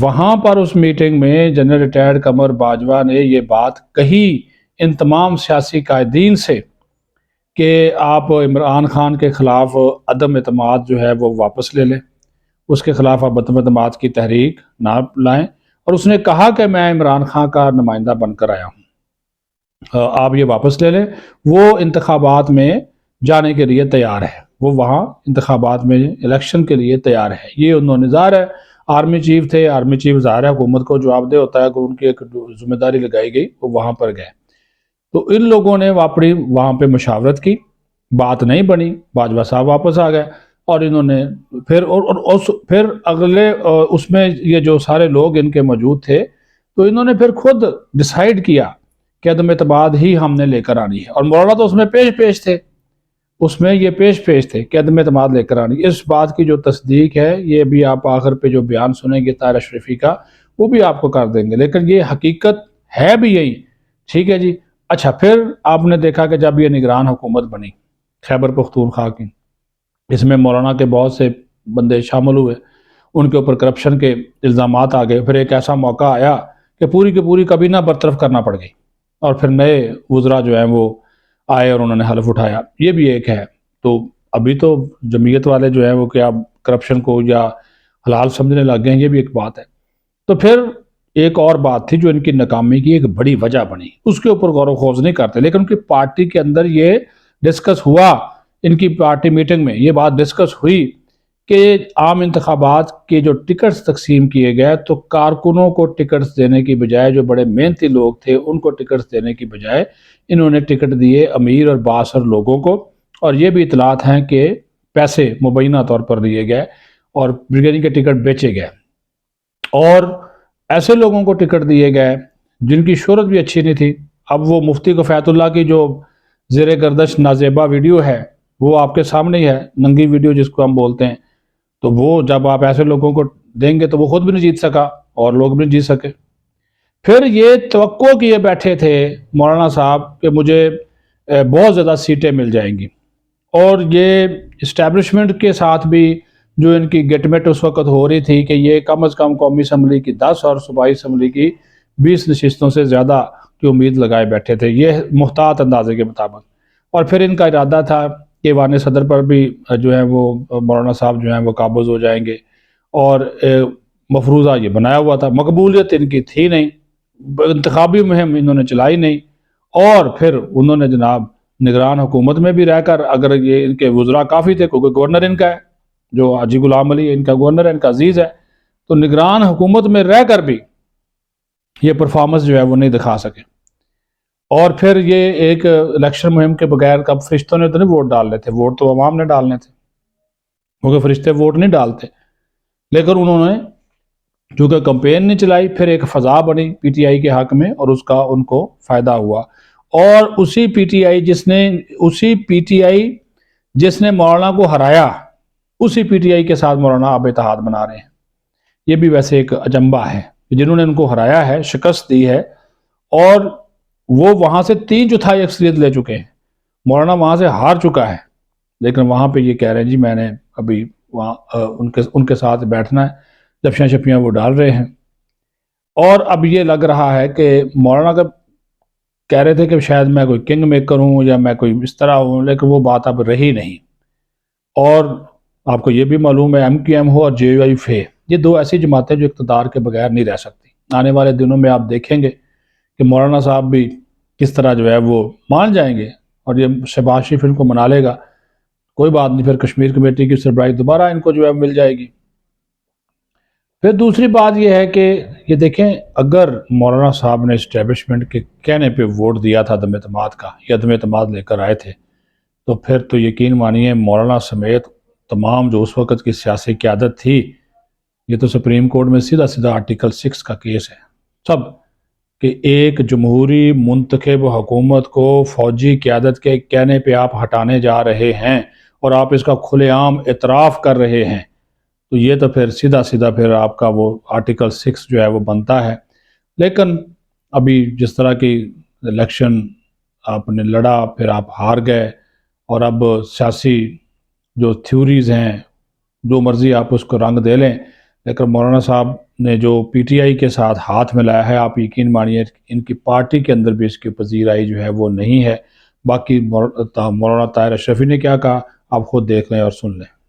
وہاں پر اس میٹنگ میں general retired Qamar Bajwa نے یہ بات کہی ان تمام سیاسی قائدین سے کہ آپ عمران خان کے خلاف عدم اعتماد جو ہے وہ واپس لے لیں، اس کے خلاف آپ عدم اعتماد کی تحریک نہ لائیں، اور اس نے کہا کہ میں عمران خان کا نمائندہ بن کر آیا ہوں، آپ یہ واپس لے لیں۔ وہ انتخابات میں جانے کے لیے تیار ہے، وہ وہاں انتخابات میں الیکشن کے لیے تیار ہے۔ یہ انہوں نے ظاہر ہے آرمی چیف تھے، آرمی چیف ظاہر ہے حکومت کو جواب دہ ہوتا ہے، کہ ان کی ایک ذمہ داری لگائی گئی، وہ وہاں پر گئے۔ تو ان لوگوں نے اپنی وہاں پہ مشاورت کی، بات نہیں بنی، باجوہ صاحب واپس آ گئے، اور انہوں نے پھر اگلے اس میں یہ جو سارے لوگ ان کے موجود تھے، تو انہوں نے پھر خود ڈیسائیڈ کیا کہ عدم اعتماد ہی ہم نے لے کر آنی ہے، اور مولانا تو اس میں پیش تھے، اس میں یہ پیش تھے کہ عدم اعتماد لے کر آنی۔ اس بات کی جو تصدیق ہے، یہ بھی آپ آخر پہ جو بیان سنیں گے طاہر اشرفی کا، وہ بھی آپ کو کر دیں گے، لیکن یہ حقیقت ہے بھی یہی، ٹھیک ہے جی۔ اچھا، پھر آپ نے دیکھا کہ جب یہ نگران حکومت بنی خیبر پختونخوا کی، اس میں مولانا کے بہت سے بندے شامل ہوئے، ان کے اوپر کرپشن کے الزامات آ گئے، پھر ایک ایسا موقع آیا کہ پوری کی پوری کابینہ برطرف کرنا پڑ گئی، اور پھر نئے وزراء جو ہیں وہ آئے اور انہوں نے حلف اٹھایا، یہ بھی ایک ہے۔ تو ابھی تو جمعیت والے جو ہیں وہ کیا کرپشن کو یا حلال سمجھنے لگ گئے ہیں، یہ بھی ایک بات ہے۔ تو پھر ایک اور بات تھی جو ان کی ناکامی کی ایک بڑی وجہ بنی، اس کے اوپر غور و خوض نہیں کرتے، لیکن ان کی پارٹی کے اندر یہ ڈسکس ہوا، ان کی پارٹی میٹنگ میں یہ بات ڈسکس ہوئی کہ عام انتخابات کے جو ٹکٹس تقسیم کیے گئے، تو کارکنوں کو ٹکٹس دینے کی بجائے جو بڑے محنتی لوگ تھے ان کو ٹکٹس دینے کی بجائے انہوں نے ٹکٹ دیے امیر اور بااثر لوگوں کو، اور یہ بھی اطلاعات ہیں کہ پیسے مبینہ طور پر دیے گئے اور بریگیڈنگ کے ٹکٹ بیچے گئے، اور ایسے لوگوں کو ٹکٹ دیے گئے جن کی شہرت بھی اچھی نہیں تھی۔ اب وہ مفتی کفایت اللہ کی جو زیر گردش نازیبا ویڈیو ہے وہ آپ کے سامنے ہی ہے، ننگی ویڈیو جس کو ہم بولتے ہیں، تو وہ جب آپ ایسے لوگوں کو دیں گے تو وہ خود بھی نہیں جیت سکا اور لوگ بھی نہیں جیت سکے۔ پھر یہ توقع کیے بیٹھے تھے مولانا صاحب کہ مجھے بہت زیادہ سیٹیں مل جائیں گی، اور یہ اسٹیبلشمنٹ کے ساتھ بھی جو ان کی گٹ مٹ اس وقت ہو رہی تھی کہ یہ کم از کم قومی اسمبلی کی 10 اور صوبائی اسمبلی کی 20 نشستوں سے زیادہ کی امید لگائے بیٹھے تھے، یہ محتاط اندازے کے مطابق۔ اور پھر ان کا ارادہ تھا کہ ایوان صدر پر بھی جو ہے وہ مولانا صاحب جو ہیں وہ قابض ہو جائیں گے، اور مفروضہ یہ بنایا ہوا تھا، مقبولیت ان کی تھی نہیں، انتخابی مہم انہوں نے چلائی نہیں، اور پھر انہوں نے جناب نگران حکومت میں بھی رہ کر، اگر یہ ان کے وزراء کافی تھے کیونکہ گورنر ان کا ہے، جو حاجی غلام علی ان کا گورنر ہے، ان کا عزیز ہے، تو نگران حکومت میں رہ کر بھی یہ پرفارمنس جو ہے وہ نہیں دکھا سکے۔ اور پھر یہ ایک الیکشن مہم کے بغیر، کب فرشتوں نے تو نہیں ووٹ ڈالنے تھے، ووٹ تو عوام نے ڈالنے تھے، کیونکہ فرشتے ووٹ نہیں ڈالتے، لیکن انہوں نے چونکہ کمپین نہیں چلائی، پھر ایک فضا بنی پی ٹی آئی کے حق میں، اور اس کا ان کو فائدہ ہوا، اور اسی پی ٹی آئی جس نے مولانا کو ہرایا، اسی پی ٹی آئی کے ساتھ مولانا اب اتحاد بنا رہے ہیں۔ یہ بھی ویسے ایک اجنبہ ہے، جنہوں نے ان کو ہرایا ہے، شکست دی ہے، اور وہ وہاں سے 3/4 اکثریت لے چکے ہیں، مولانا وہاں سے ہار چکا ہے، لیکن وہاں پہ یہ کہہ رہے ہیں جی میں نے ابھی وہاں ان کے ساتھ بیٹھنا ہے، جپشیاں شپیاں وہ ڈال رہے ہیں۔ اور اب یہ لگ رہا ہے کہ مولانا کا کہہ رہے تھے کہ شاید میں کوئی کنگ میکر ہوں یا میں کوئی اس طرح ہوں، لیکن وہ بات اب رہی نہیں۔ اور آپ کو یہ بھی معلوم ہے MQM ہو اور JUIF ہے، یہ دو ایسی جماعتیں جو اقتدار کے بغیر نہیں رہ سکتی۔ آنے والے دنوں میں آپ دیکھیں گے کہ مولانا صاحب بھی کس طرح جو ہے وہ مان جائیں گے، اور یہ شہباز شریف ان کو منا لے گا، کوئی بات نہیں، پھر کشمیر کمیٹی کی سربراہی دوبارہ ان کو جو ہے مل جائے گی۔ پھر دوسری بات یہ ہے کہ یہ دیکھیں، اگر مولانا صاحب نے اسٹیبلشمنٹ کے کہنے پہ ووٹ دیا تھا عدم اعتماد کا، یا عدم اعتماد لے کر آئے تھے، تو پھر تو یقین مانیے مولانا سمیت تمام جو اس وقت کی سیاسی قیادت تھی، یہ تو سپریم کورٹ میں سیدھا آرٹیکل 6 کا کیس ہے سب، کہ ایک جمہوری منتخب حکومت کو فوجی قیادت کے کہنے پہ آپ ہٹانے جا رہے ہیں، اور آپ اس کا کھلے عام اعتراف کر رہے ہیں، تو یہ تو پھر سیدھا پھر آپ کا وہ آرٹیکل 6 جو ہے وہ بنتا ہے۔ لیکن ابھی جس طرح کی الیکشن آپ نے لڑا، پھر آپ ہار گئے، اور اب سیاسی جو تھیوریز ہیں، جو مرضی آپ اس کو رنگ دے لیں، لیکن مولانا صاحب نے جو پی ٹی آئی کے ساتھ ہاتھ ملایا ہے، آپ یقین مانیے ان کی پارٹی کے اندر بھی اس کی پذیرائی جو ہے وہ نہیں ہے۔ باقی مولانا طاہر اشرفی نے کیا کہا، آپ خود دیکھ لیں اور سن لیں۔